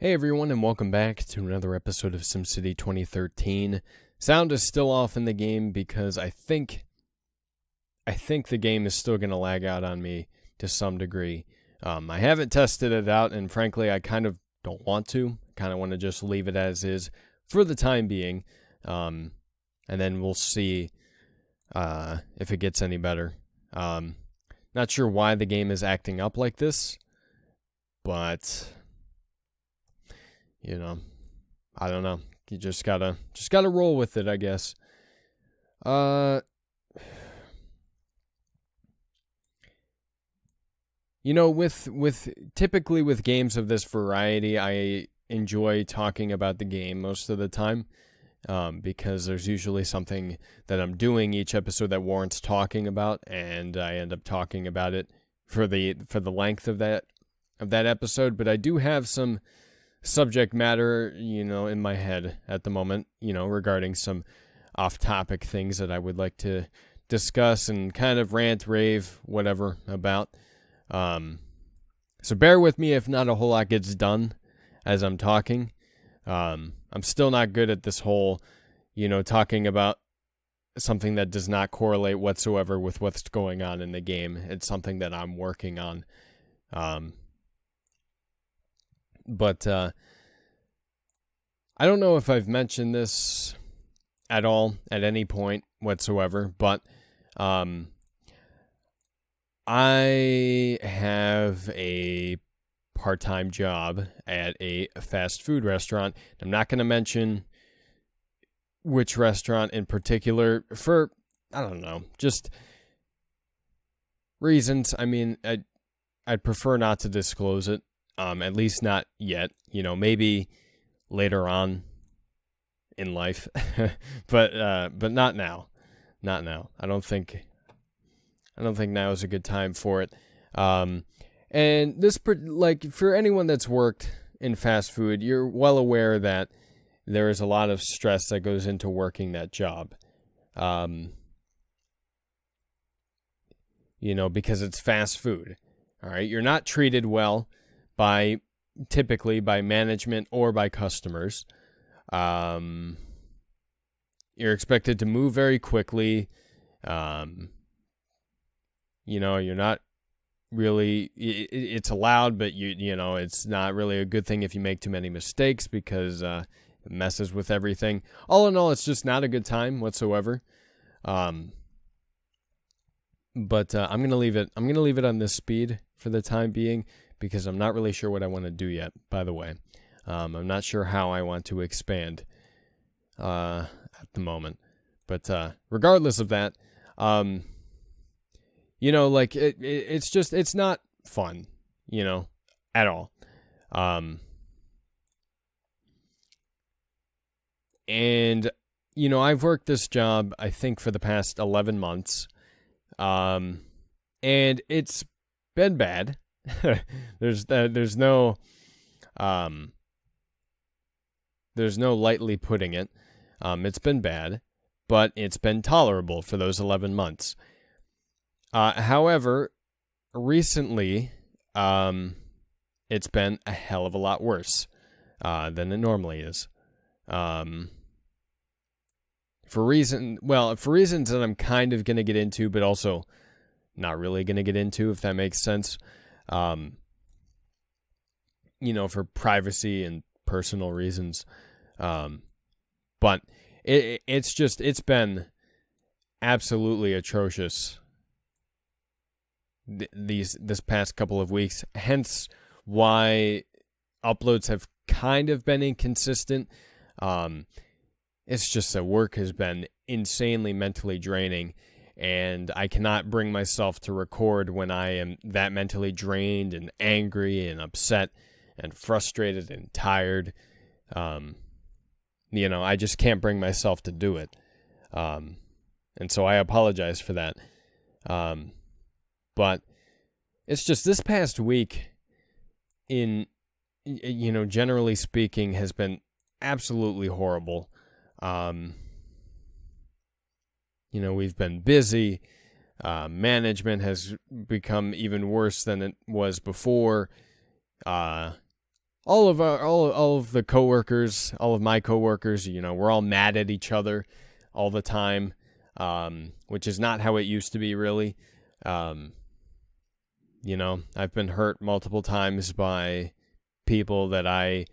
Hey everyone, and welcome back to another episode of SimCity 2013. Sound is still off in the game because I think the game is still going to lag out on me to some degree. I haven't tested it out, and frankly, I kind of don't want to. I kind of want to just leave it as is for the time being, and then we'll see if it gets any better. Not sure why the game is acting up like this, but I don't know. You just gotta roll with it, I guess. Typically with games of this variety, I enjoy talking about the game most of the time, because there's usually something that I'm doing each episode that warrants talking about, and I end up talking about it for the length of that episode. But I do have some subject matter, in my head at the moment, regarding some off-topic things that I would like to discuss and kind of rant, rave, whatever about. So bear with me if not a whole lot gets done as I'm talking. I'm still not good at this whole, talking about something that does not correlate whatsoever with what's going on in the game. It's something that I'm working on. But I don't know if I've mentioned this at all at any point whatsoever, but I have a part-time job at a fast food restaurant. I'm not going to mention which restaurant in particular for, I don't know, just reasons. I mean, I'd prefer not to disclose it. At least not yet, maybe later on in life, but not now, I don't think now is a good time for it. And this, for anyone that's worked in fast food, you're well aware that there is a lot of stress that goes into working that job. Because it's fast food. All right. You're not treated well typically by management or by customers. You're expected to move very quickly. You're not really, it's allowed, but it's not really a good thing if you make too many mistakes because it messes with everything. All in all, it's just not a good time whatsoever. But I'm gonna leave it on this speed for the time being, because I'm not really sure what I want to do yet, by the way. I'm not sure how I want to expand at the moment. But regardless of that, it's not fun, at all. And, I've worked this job, I think, for the past 11 months. And it's been bad. There's no lightly putting it. It's been bad, but it's been tolerable for those 11 months. However, recently, it's been a hell of a lot worse than it normally is. For reasons that I'm kind of going to get into, but also not really going to get into, if that makes sense. For privacy and personal reasons. But it's been absolutely atrocious this past couple of weeks. Hence why uploads have kind of been inconsistent. It's just that work has been insanely mentally draining, and I cannot bring myself to record when I am that mentally drained and angry and upset and frustrated and tired. I just can't bring myself to do it. And so I apologize for that. But it's just this past week, generally speaking, has been absolutely horrible. We've been busy. Management has become even worse than it was before. all of the coworkers, all of my coworkers, we're all mad at each other all the time, which is not how it used to be, really. I've been hurt multiple times by people that I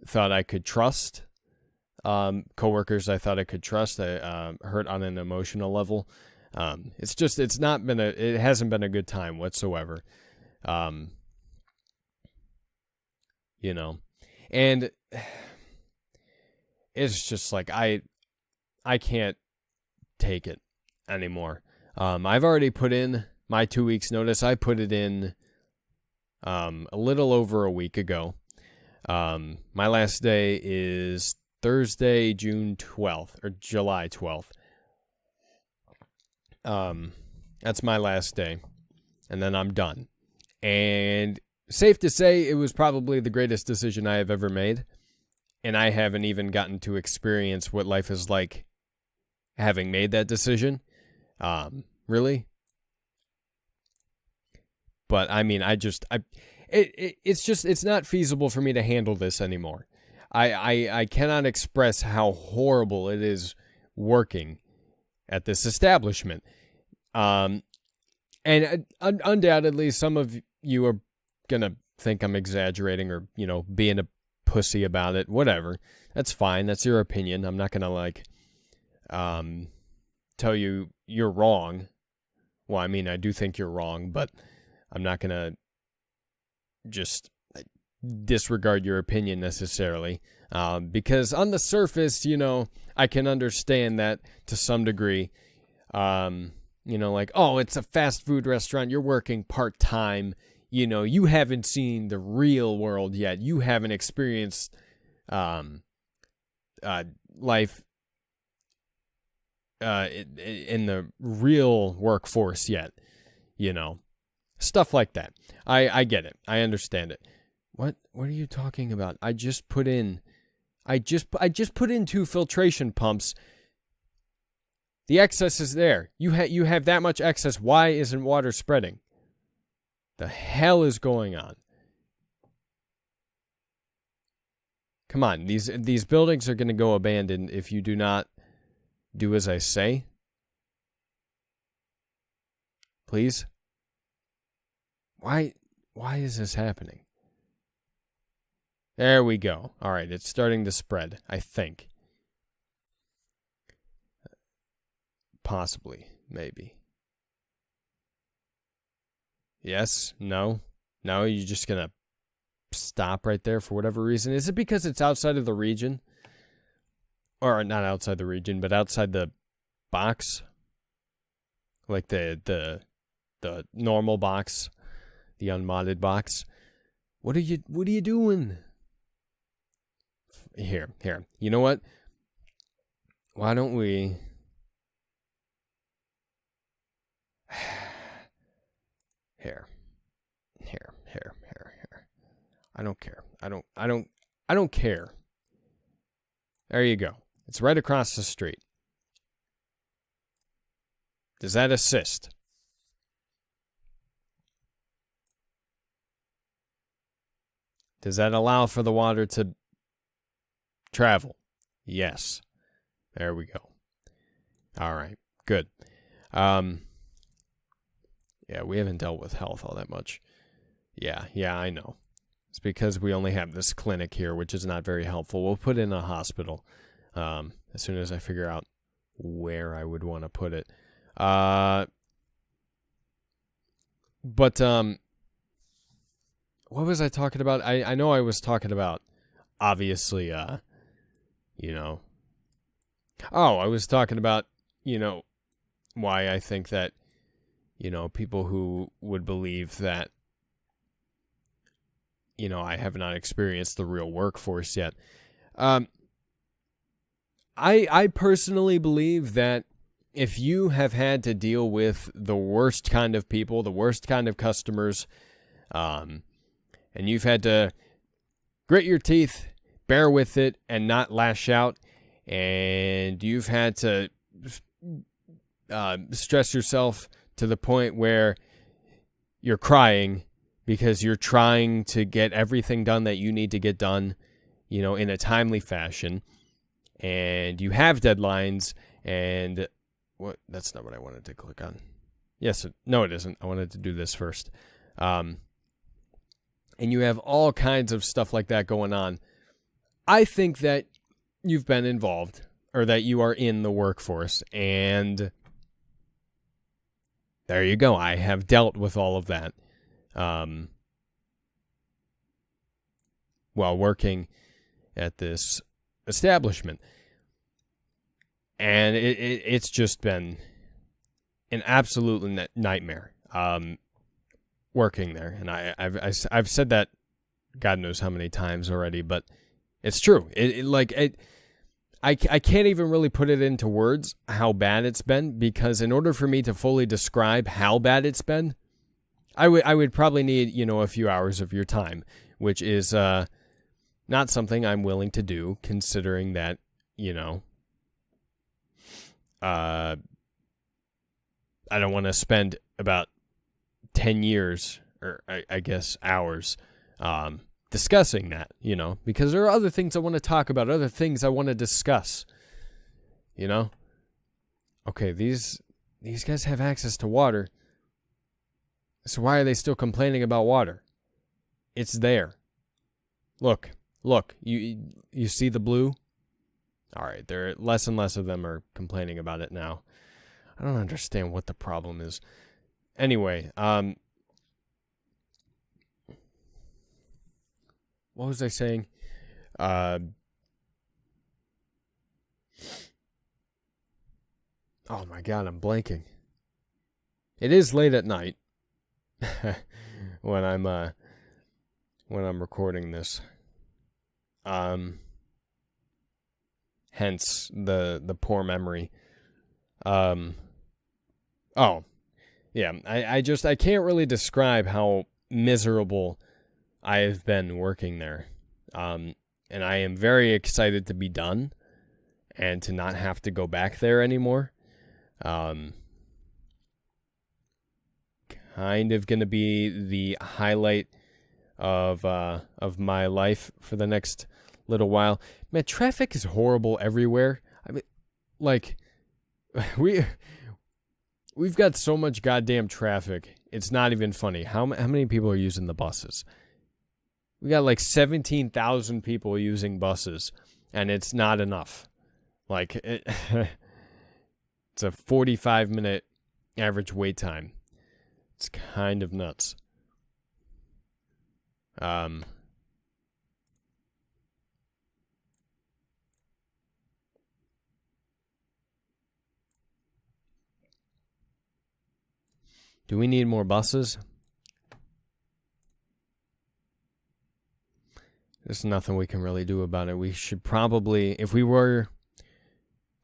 thought I could trust, coworkers I thought I could trust. I hurt on an emotional level. It hasn't been a good time whatsoever. And it's just like I can't take it anymore. I've already put in my 2 weeks notice. I put it in a little over a week ago. My last day is Thursday, June 12th or July 12th. That's my last day, and then I'm done. And safe to say, it was probably the greatest decision I have ever made, and I haven't even gotten to experience what life is like having made that decision. Really? But I mean, it's not feasible for me to handle this anymore. I cannot express how horrible it is working at this establishment. And undoubtedly, some of you are gonna think I'm exaggerating or, being a pussy about it. Whatever. That's fine. That's your opinion. I'm not gonna tell you you're wrong. Well, I mean, I do think you're wrong, but I'm not gonna just disregard your opinion necessarily. Because on the surface, I can understand that to some degree. Oh, it's a fast food restaurant. You're working part-time. You haven't seen the real world yet. You haven't experienced life in the real workforce yet. Stuff like that. I get it. I understand it. What are you talking about? I just put in 2 filtration pumps. The excess is there. You have that much excess. Why isn't water spreading? The hell is going on? Come on, these buildings are going to go abandoned if you do not do as I say. Please? Why is this happening? There we go. All right, it's starting to spread, I think. Possibly, maybe. Yes, no, you're just going to stop right there for whatever reason. Is it because it's outside of the region? Or not outside the region, but outside the box? Like the normal box, the unmodded box. What are you doing? Here. You know what? Why don't we Here. I don't care. I don't care. There you go. It's right across the street. Does that assist? Does that allow for the water to travel? Yes. There we go. All right. Good. Yeah, we haven't dealt with health all that much. Yeah, I know. It's because we only have this clinic here, which is not very helpful. We'll put in a hospital as soon as I figure out where I would want to put it. But what was I talking about? I know I was talking about, obviously, I was talking about, why I think that, people who would believe that, I have not experienced the real workforce yet. I personally believe that if you have had to deal with the worst kind of people, the worst kind of customers, and you've had to grit your teeth, bear with it, and not lash out, and you've had to stress yourself to the point where you're crying because you're trying to get everything done that you need to get done, you know, in a timely fashion, and you have deadlines, and that's not what I wanted to click on. Yes, no, it isn't. I wanted to do this first. And you have all kinds of stuff like that going on. I think that you've been involved, or that you are in the workforce, and there you go. I have dealt with all of that while working at this establishment. And it's just been an absolute nightmare working there. And I've said that God knows how many times already, but it's true. I can't even really put it into words how bad it's been, because in order for me to fully describe how bad it's been, I would probably need, you know, a few hours of your time, which is not something I'm willing to do, considering that, you know, I don't want to spend about 10 years, or I guess hours, discussing that, you know, because there are other things I want to talk about, other things I want to discuss, you know. Okay, these guys have access to water, so why are they still complaining about water? It's there. Look, you see the blue? All right, there less and less of them are complaining about it now. I don't understand what the problem is. Anyway, what was I saying? Oh my God, I'm blanking. It is late at night when I'm recording this. Hence the poor memory. Oh, yeah. I can't really describe how miserable I have been working there. And I am very excited to be done and to not have to go back there anymore. Kind of going to be the highlight of my life for the next little while. Man, traffic is horrible everywhere. I mean, like, we've got so much goddamn traffic. It's not even funny. How many people are using the buses? We got like 17,000 people using buses, and it's not enough. Like, it's a 45-minute average wait time. It's kind of nuts. Do we need more buses? There's nothing we can really do about it. We should probably, if we were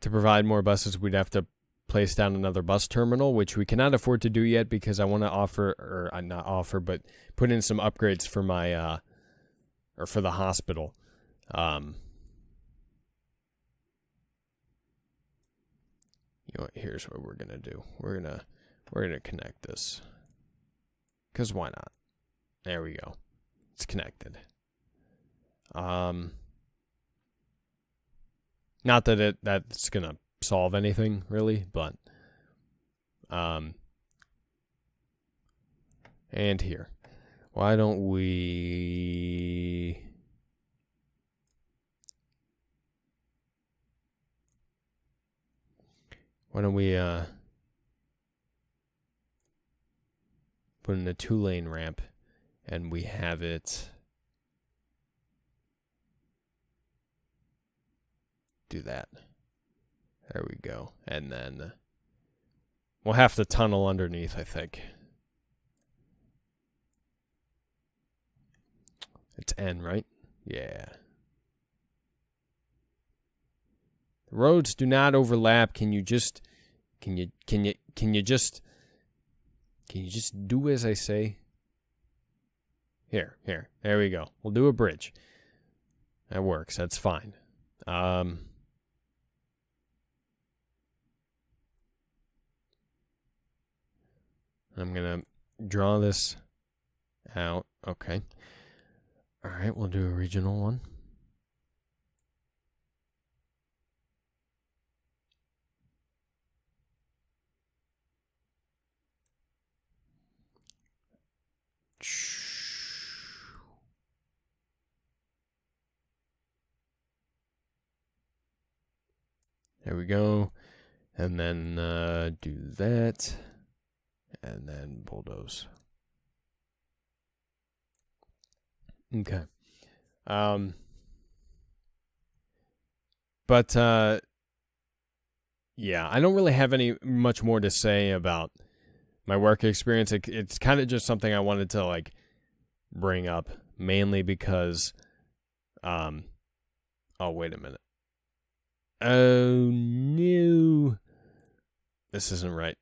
to provide more buses, we'd have to place down another bus terminal, which we cannot afford to do yet because I want to but put in some upgrades for my, or for the hospital. You know what, here's what we're going to do. We're going to connect this. Because why not? There we go. It's connected. Not that that's going to solve anything, really, but... and here. Why don't we... put in a 2-lane ramp, and we have it... do that. There we go. And then we'll have to tunnel underneath, I think. It's N, right? Yeah. The roads do not overlap. Can you just do as I say? Here. There we go. We'll do a bridge. That works. That's fine. I'm going to draw this out. Okay. All right, we'll do a regional one. There we go. And then do that. And then bulldoze. Okay. But yeah, I don't really have much more to say about my work experience. It's kind of just something I wanted to like bring up, mainly because oh, wait a minute. Oh no. This isn't right.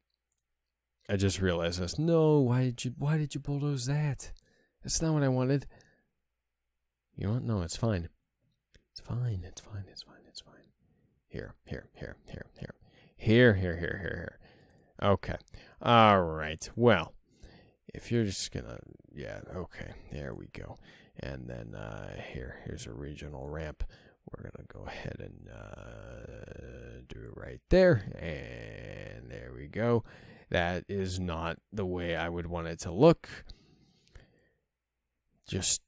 I just realized this. No, why did you bulldoze that? That's not what I wanted. You know what? No, it's fine. It's fine. It's fine. It's fine. It's fine. Here. Here. Okay. All right. Well, if you're just gonna, yeah, okay. There we go. And then here's a regional ramp. We're gonna go ahead and do it right there. And there we go. That is not the way I would want it to look. Just.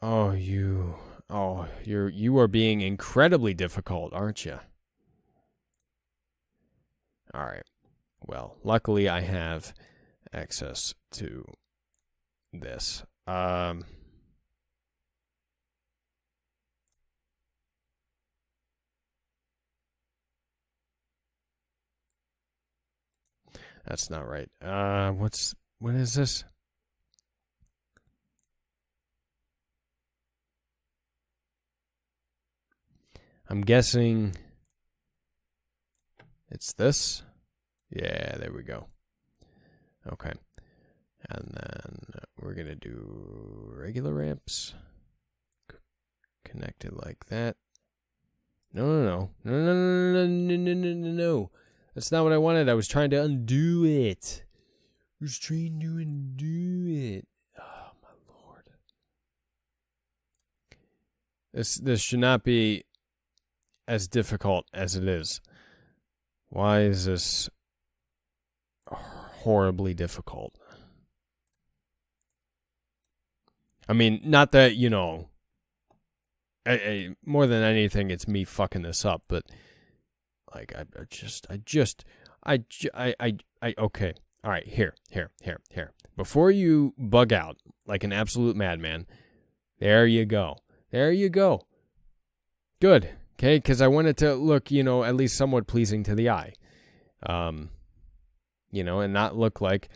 Oh, you are being incredibly difficult, aren't you? All right. Well, luckily I have access to this. That's not right. What is this? I'm guessing it's this. Yeah, there we go. Okay. And then we're going to do regular ramps. Connected like that. No. That's not what I wanted. I was trying to undo it. Oh, my Lord. This should not be as difficult as it is. Why is this horribly difficult? I mean, not that, you know, more than anything, it's me fucking this up, but like, okay. All right, here. Before you bug out like an absolute madman, there you go. Good. Okay, because I want it to look, you know, at least somewhat pleasing to the eye. You know, and not look like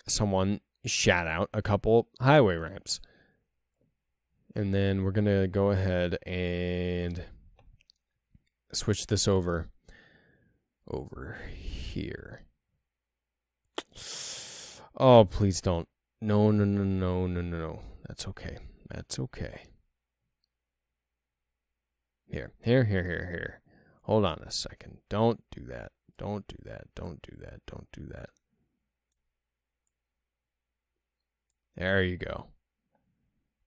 someone shat out a couple highway ramps. And then we're going to go ahead and switch this over here. Oh, please don't. No. That's okay. Here. Hold on a second. Don't do that. Don't do that. There you go.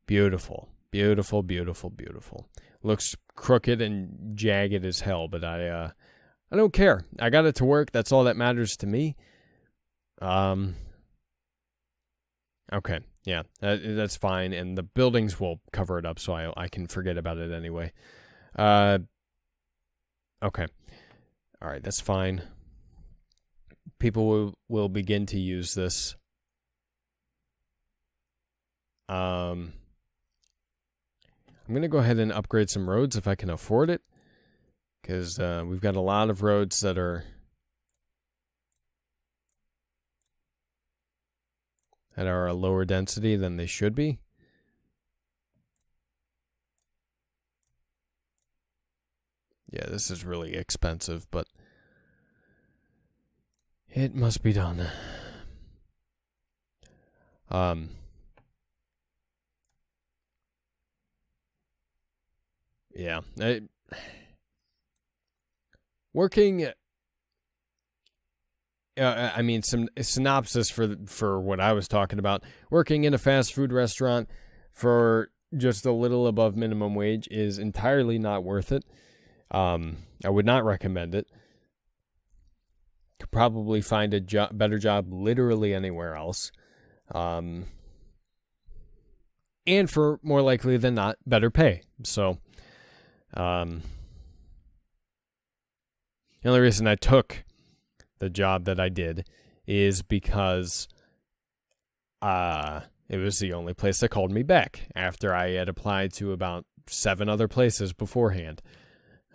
Beautiful. Looks crooked and jagged as hell, but I don't care. I got it to work. That's all that matters to me. Okay. Yeah, that's fine, and the buildings will cover it up, so I can forget about it anyway. Okay. All right, that's fine. People will begin to use this. I'm going to go ahead and upgrade some roads if I can afford it, because we've got a lot of roads that are a lower density than they should be. Yeah, this is really expensive, but it must be done. Yeah. Working I mean, some synopsis for what I was talking about. Working in a fast food restaurant for just a little above minimum wage is entirely not worth it. I would not recommend it. Could probably find a better job literally anywhere else. And for more likely than not, better pay. So, the only reason I took the job that I did is because it was the only place that called me back after I had applied to about 7 other places beforehand.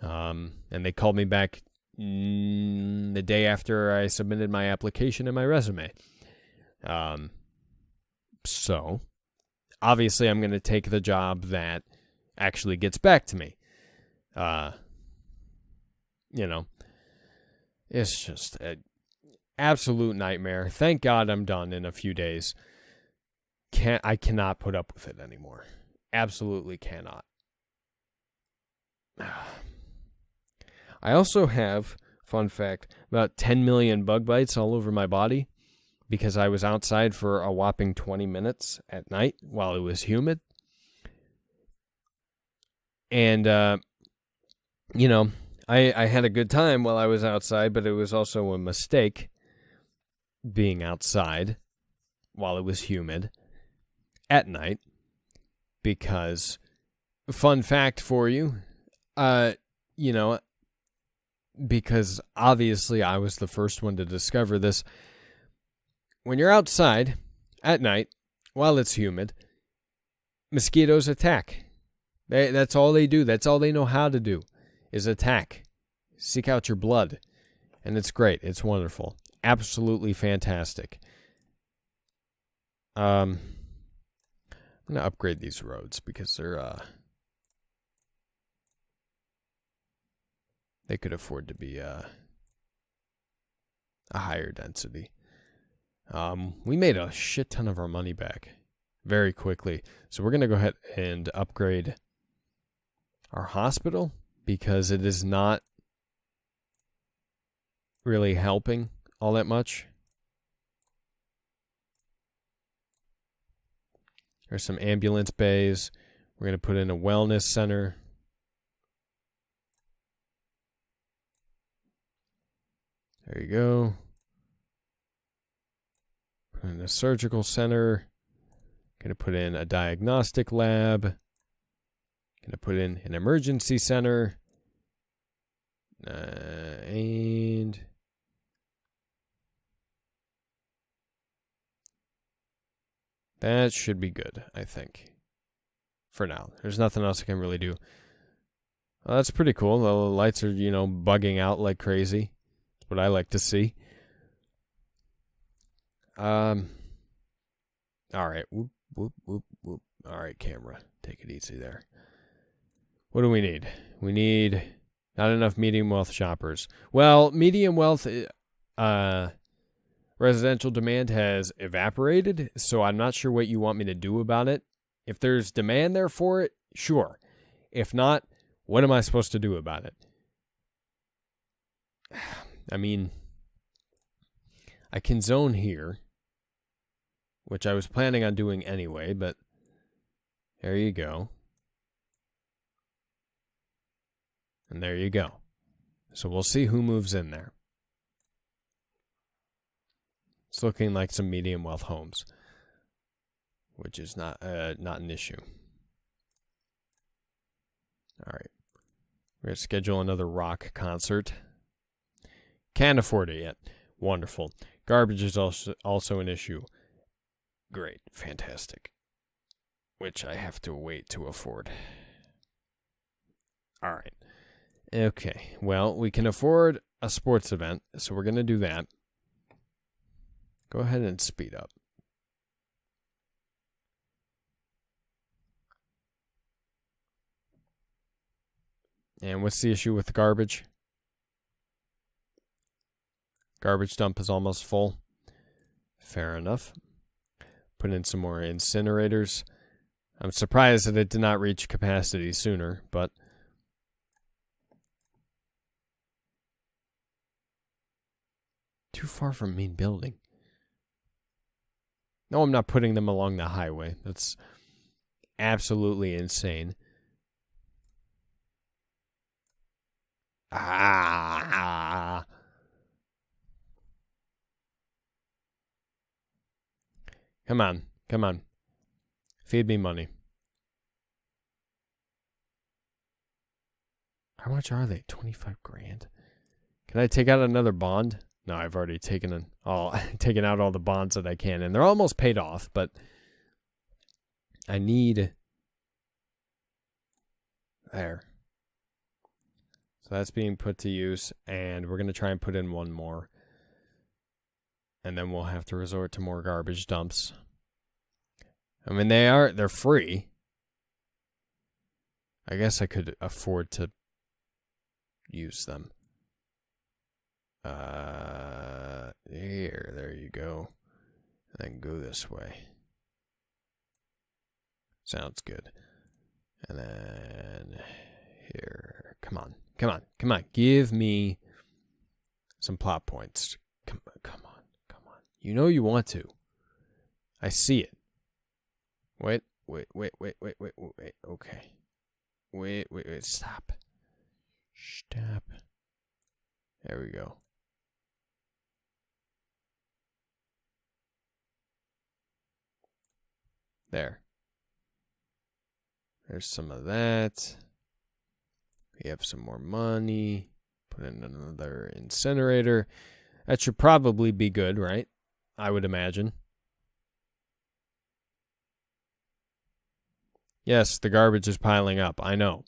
And they called me back the day after I submitted my application and my resume. So, obviously, I'm going to take the job that actually gets back to me. It's just an absolute nightmare. Thank God I'm done in a few days. I cannot put up with it anymore. Absolutely cannot. I also have, fun fact, about 10 million bug bites all over my body because I was outside for a whopping 20 minutes at night while it was humid. And, I had a good time while I was outside, but it was also a mistake being outside while it was humid at night because, fun fact for you, because obviously I was the first one to discover this. When you're outside at night while it's humid, mosquitoes attack. That's all they do. That's all they know how to do is attack. Seek out your blood. And it's great. It's wonderful. Absolutely fantastic. I'm going to upgrade these roads because they could afford to be a higher density. We made a shit ton of our money back very quickly. So we're going to go ahead and upgrade our hospital because it is not really helping all that much. There's some ambulance bays. We're going to put in a wellness center. There you go. Put in a surgical center. Going to put in a diagnostic lab. Going to put in an emergency center. And that should be good, I think. For now. There's nothing else I can really do. Well, that's pretty cool. The lights are, bugging out like crazy. That's what I like to see. All right. Whoop, whoop, whoop, whoop. All right, camera. Take it easy there. What do we need? We need not enough medium wealth shoppers. Well, medium wealth residential demand has evaporated, so I'm not sure what you want me to do about it. If there's demand there for it, sure. If not, what am I supposed to do about it? I mean, I can zone here, which I was planning on doing anyway, but there you go. And there you go. So we'll see who moves in there. It's looking like some medium wealth homes, which is not an issue. All right. We're going to schedule another rock concert. Can't afford it yet. Wonderful. Garbage is also an issue. Great. Fantastic. Which I have to wait to afford. All right. Okay. Well, we can afford a sports event, so we're going to do that. Go ahead and speed up. And what's the issue with the garbage? Garbage dump is almost full. Fair enough. Put in some more incinerators. I'm surprised that it did not reach capacity sooner, but too far from main building. No, I'm not putting them along the highway. That's absolutely insane. Ah. Come on. Come on. Feed me money. How much are they? 25 grand? Can I take out another bond? No, I've already taken out all the bonds that I can, and they're almost paid off, but I need there. So that's being put to use, and we're going to try and put in one more. And then we'll have to resort to more garbage dumps. I mean, they're free. I guess I could afford to use them. There you go. And then go this way. Sounds good. And then here. Come on. Come on. Come on. Give me some plot points. Come on. Come on. Come on. You know you want to. I see it. Wait. Okay. Wait. Stop. Stop. There we go. There. There's some of that. We have some more money. Put in another incinerator. That should probably be good, right? I would imagine. Yes, the garbage is piling up. I know.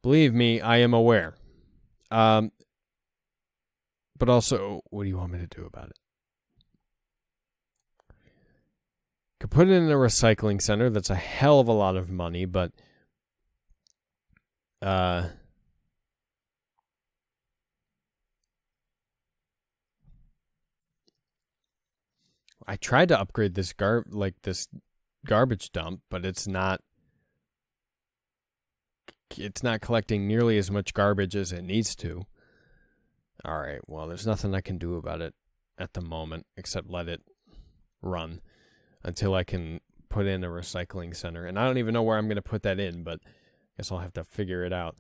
Believe me, I am aware. But also, what do you want me to do about it? Could put it in a recycling center. That's a hell of a lot of money, but I tried to upgrade this garbage dump, but it's not collecting nearly as much garbage as it needs to. All right, well, there's nothing I can do about it at the moment except let it run until I can put in a recycling center. And I don't even know where I'm going to put that in, but I guess I'll have to figure it out.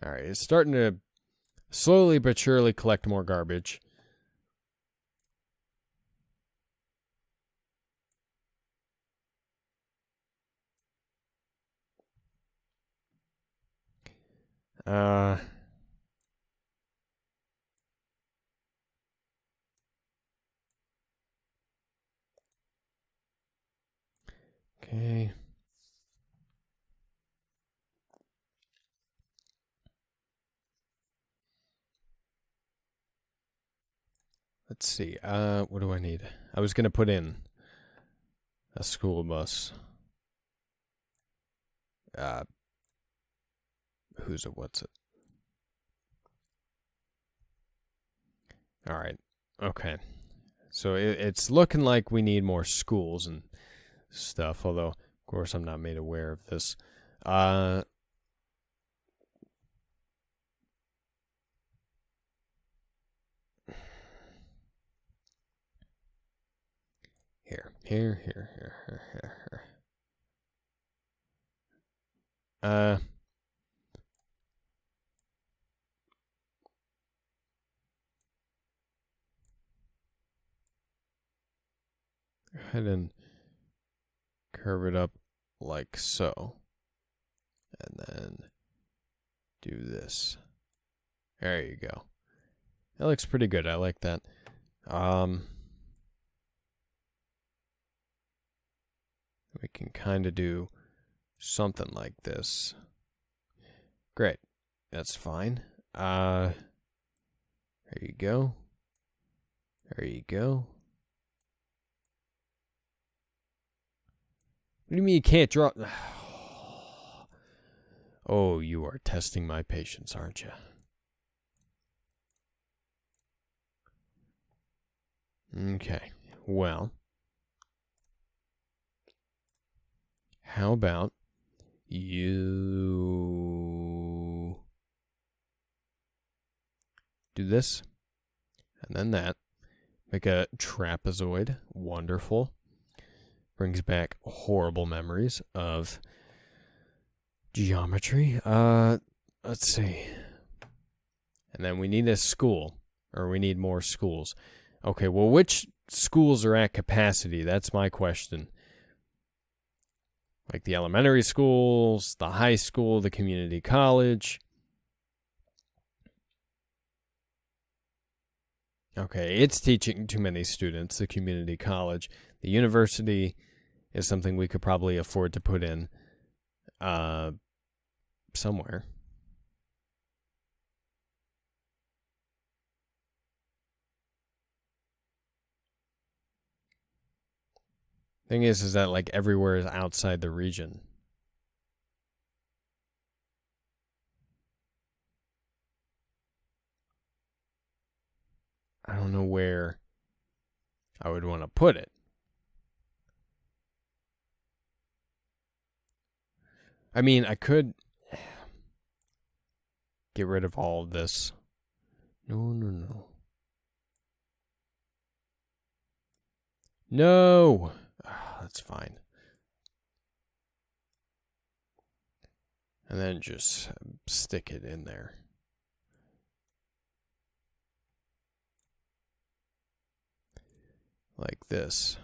All right, it's starting to slowly but surely collect more garbage. Okay. Let's see. What do I need? I was going to put in a school bus. What's it? All right. Okay. So it's looking like we need more schools and stuff, although, of course, I'm not made aware of this. Here. Go ahead and curve it up like so. And then do this. There you go. That looks pretty good. I like that. We can kind of do something like this. Great. That's fine. There you go. There you go. What do you mean you can't draw? Oh, you are testing my patience, aren't you? Okay, well, how about you do this, and then that. Make a trapezoid. Wonderful. Brings back horrible memories of geometry. Let's see. And then we need a school, or we need more schools. Okay, well, which schools are at capacity? That's my question. Like the elementary schools, the high school, the community college. Okay, it's teaching too many students, the community college. The university is something we could probably afford to put in somewhere. Thing is that like everywhere is outside the region. I don't know where I would want to put it. I mean, I could get rid of all of this. No. No! That's fine. And then just stick it in there. Like this.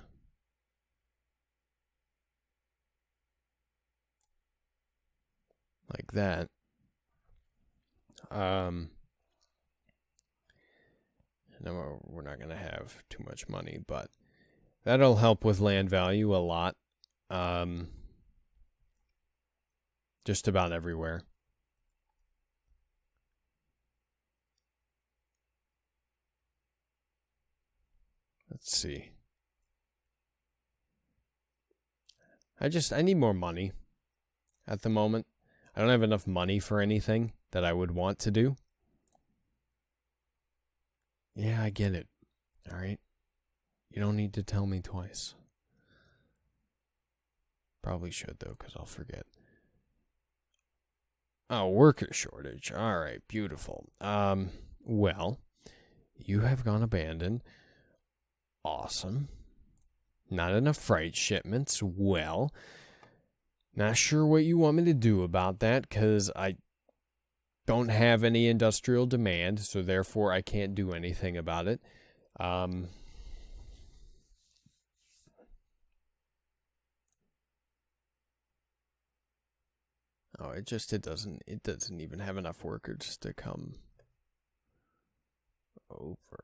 Like that. No, we're not going to have too much money, but that'll help with land value a lot. Just about everywhere. Let's see. I need more money at the moment. I don't have enough money for anything that I would want to do. Yeah, I get it. All right. You don't need to tell me twice. Probably should, though, because I'll forget. Oh, worker shortage. All right, beautiful. Well, you have gone abandoned. Awesome. Not enough freight shipments. Well, not sure what you want me to do about that, because I don't have any industrial demand, so therefore I can't do anything about it. Oh, it doesn't even have enough workers to come over.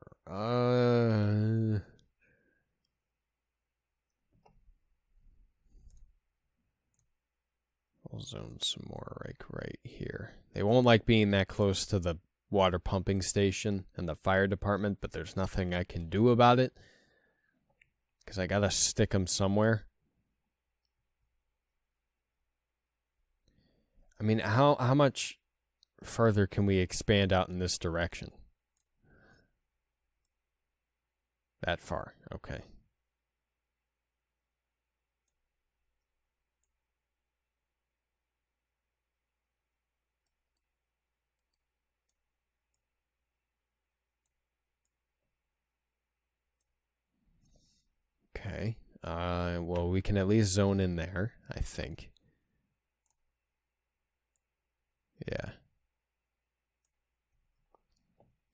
We'll zone some more like right here. They won't like being that close to the water pumping station and the fire department, but there's nothing I can do about it because I gotta stick them somewhere. I mean, how much further can we expand out in this direction? That far, okay. Okay. Well, we can at least zone in there, I think. Yeah.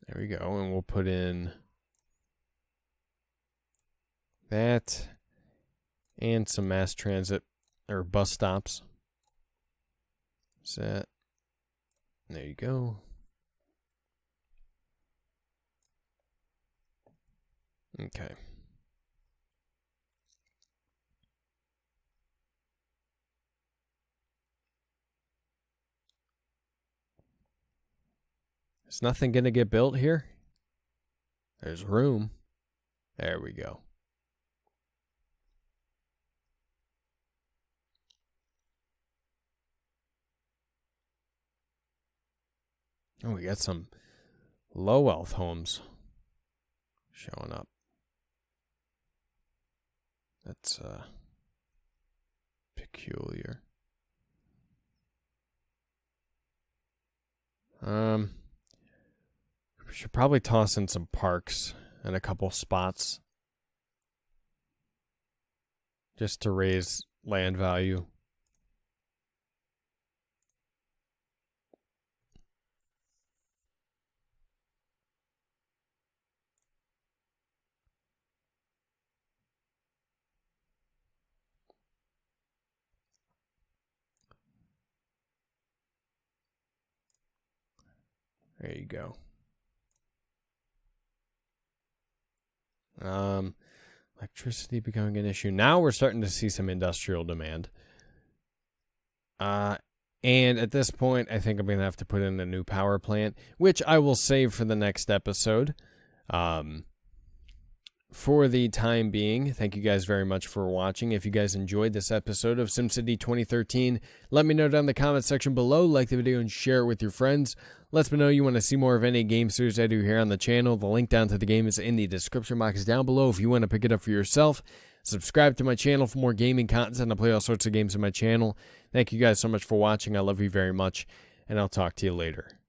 There we go, and we'll put in that and some mass transit or bus stops. Set. There you go. Okay. Is nothing going to get built here? There's room. There we go. Oh, we got some low wealth homes showing up. That's peculiar. We should probably toss in some parks and a couple spots just to raise land value. There you go. Electricity becoming an issue. Now we're starting to see some industrial demand. And at this point, I think I'm going to have to put in a new power plant, which I will save for the next episode. For the time being, thank you guys very much for watching. If you guys enjoyed this episode of SimCity 2013, let me know down in the comment section below. Like the video and share it with your friends. Let me know you want to see more of any game series I do here on the channel. The link down to the game is in the description box down below if you want to pick it up for yourself. Subscribe to my channel for more gaming content. I play all sorts of games on my channel. Thank you guys so much for watching. I love you very much, and I'll talk to you later.